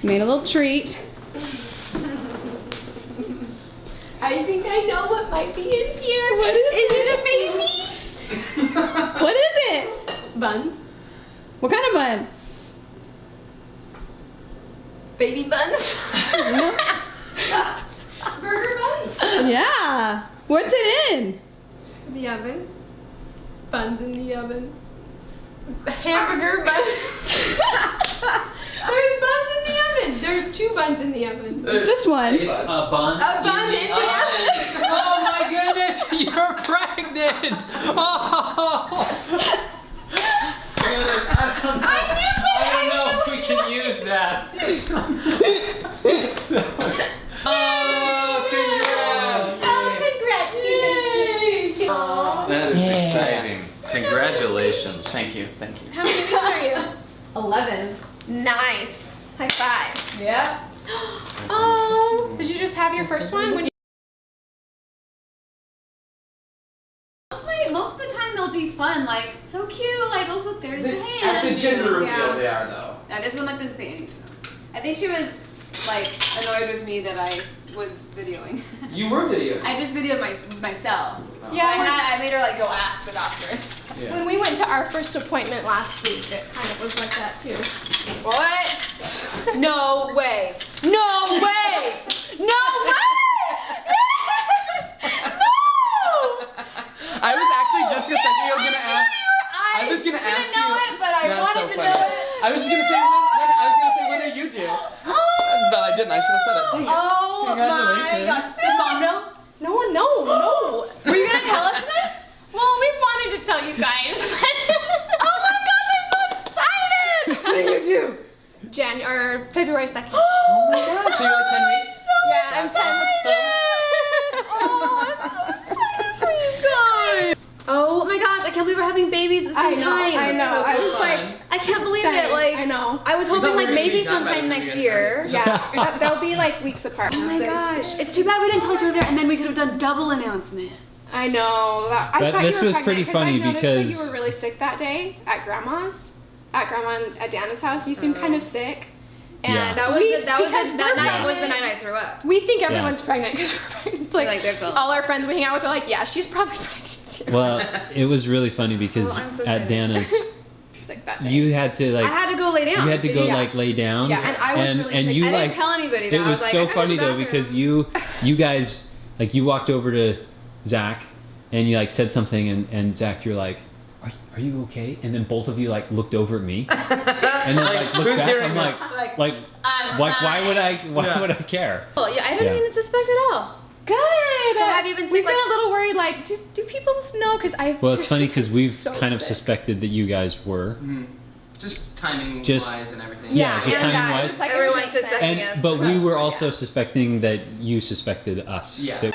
Made a little treat. I think I know what might be in here. What is it a baby? What is it? Buns. What kind of bun? Baby buns. Burger buns. Yeah. What's it in? The oven. Buns in the oven. Hamburger buns. There's buns in the oven. There's 2 buns in the oven. Just one. It's a bun. A bun in the oven. Oh my goodness, you're pregnant! Oh! Goodness, I don't know if we can use that. Oh, congrats! Oh, congrats! That is exciting. Congratulations. Thank you, thank you. How many weeks are you? 11. Nice. High five. Yep. Oh, did you just have your first one? Most of the time they'll be fun, like, so cute, like, oh look, there's the hand. At the gender reveal Yeah. they are though. Now, this one, like, didn't say anything. I think she was, like, annoyed with me that I was videoing. You were videoing. I just videoed myself. Yeah, I made her, like, go ask the doctor and stuff. Yeah. when we went to our first appointment last week, it kind of was like that too. What? No way. No way! No way! I was actually just a second ago gonna ask. I was gonna ask didn't know you. it, but I That's wanted so to funny. know it. I was just gonna say when are you due? But I didn't. I should have said it. Dang it. Oh Congratulations. my gosh. Does mom know? No one, no. Were you gonna tell us tonight? Well, we wanted to tell you guys. Oh my gosh, I'm so excited! What did you do? February 2nd. Oh my gosh. So you're like 10 weeks? Yeah, I'm 10. Oh, I'm so excited for you guys. Oh my gosh, I can't believe we're having babies at the same time. I know. That's I so was fun. like, I can't believe dying. it. Like, I know. I was We hoping thought we like were gonna maybe be done by the sometime time next you guys year. started. Yeah, they'll be like weeks apart. Oh my So- gosh, it's too bad we didn't tell each other there, and then we could have done double announcement. I know. I But thought this you were was pretty pregnant funny I noticed that you because- were really sick that day at Grandma's, at Dana's house. You seemed kind of sick. And Yeah. That was we- that because we're night was the pregnant, night I threw up. We think everyone's pregnant because we're pregnant. It's like, Like, there's a- all our friends we hang out with are like, yeah, she's probably pregnant too. Well, it was really funny because Oh, I'm so at excited. Dana's, Sick that day. you had to I like, had to go lay down. you had to go Yeah. like lay down. Yeah, and I was and, really and sick. you I like, didn't tell anybody that. it I was like, so I gotta funny go to the though because bathroom. you guys, like you walked over to Zach and you like said something and Zach, you're like, are you okay? And then both of you like looked over at me and then like looked who's back. hearing I'm this? like, why would I Yeah. care? Oh, yeah, I didn't Yeah. even suspect at all. Good. So have you been sick, We've been like- a little worried. Like, do people know? Because I. Well, it's funny because we've so kind of sick. suspected that you guys were. Just timing Just- wise and everything. Yeah, just and timing-wise. it's like, Everyone's it makes sense. suspecting And Yes. but we were also Yeah. suspecting that you suspected us. Yeah. That-